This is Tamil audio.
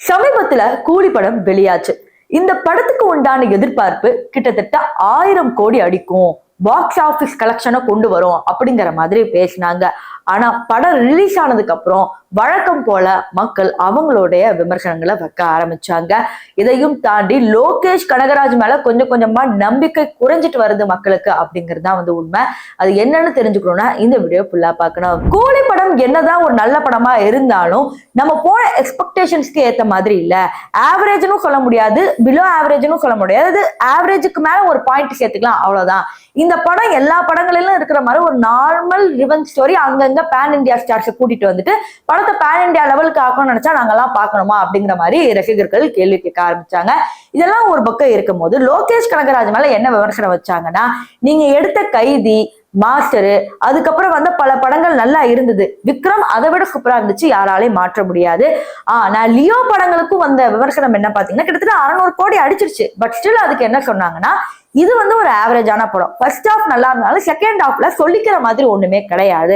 சமீபத்துல கூலி படம் வெளியாச்சு. இந்த படத்துக்கு உண்டான எதிர்பார்ப்பு கிட்டத்தட்ட 1000 கோடி அடிக்கும், பாக்ஸ் ஆபீஸ் கலெக்ஷனை கொண்டு வரும் அப்படிங்கிற மாதிரி பேசினாங்க. ஆனா படம் ரிலீஸ் ஆனதுக்கு அப்புறம் வழக்கம் போல மக்கள் அவங்களுடைய விமர்சனங்களை வைக்க ஆரம்பிச்சாங்க. இதையும் தாண்டி லோகேஷ் கனகராஜ் மேல கொஞ்சம் கொஞ்சமா நம்பிக்கை குறைஞ்சிட்டு வருது மக்களுக்கு அப்படிங்கிறது தான் உண்மை. அது என்னன்னு தெரிஞ்சுக்கணும்னா இந்த வீடியோ ஃபுல்லா பார்க்கணும். கூலி படம் என்னதான் ஒரு நல்ல படமா இருந்தாலும் நம்ம போன எக்ஸ்பெக்டேஷன்ஸ்க்கு ஏத்த மாதிரி இல்ல. ஆவரேஜ்னு சொல்ல முடியாது, பிலோ ஆவரேஜ்னு சொல்ல முடியாது, ஆவரேஜுக்கு மேல ஒரு பாயிண்ட் சேர்த்துக்கலாம், அவ்வளவுதான். இந்த படம் எல்லா படங்களிலும் இருக்கிற மாதிரி ஒரு நார்மல் ரிவெஞ்ச் ஸ்டோரி. அங்கங்க பேன் இந்தியா ஸ்டார்ஸை கூட்டிட்டு வந்துட்டு படத்தை பேன் இந்தியா லெவலுக்கு ஆக்கணும்னு நினைச்சா நாங்கெல்லாம் பார்க்கணுமா அப்படிங்கிற மாதிரி ரசிகர்கள் கேள்வி கேட்க ஆரம்பிச்சாங்க. இதெல்லாம் ஒரு பக்கம் இருக்கும் போது லோகேஷ் கனகராஜ் மேல என்ன விமர்சனம் வச்சாங்கன்னா, நீங்க எடுத்த கைதி, மாஸ்டரு, அதுக்கப்புறம் வந்த பல படங்கள் நல்லா இருந்தது, விக்ரம் அதை விட சூப்பரா இருந்துச்சு, யாராலையும் மாற்ற முடியாது. நான் லியோ படங்களுக்கும் வந்த விமர்சனம் என்ன பாத்தீங்கன்னா, கிட்டத்தட்ட 600 கோடி அடிச்சிருச்சு. பட் ஸ்டில் அதுக்கு என்ன சொன்னாங்கன்னா, இது ஒரு ஆவரேஜான படம். ஃபர்ஸ்ட் ஹாஃப் நல்லா இருந்தாலும் செகண்ட் ஹாஃப்ல சொல்லிக்கிற மாதிரி ஒண்ணுமே கிடையாது.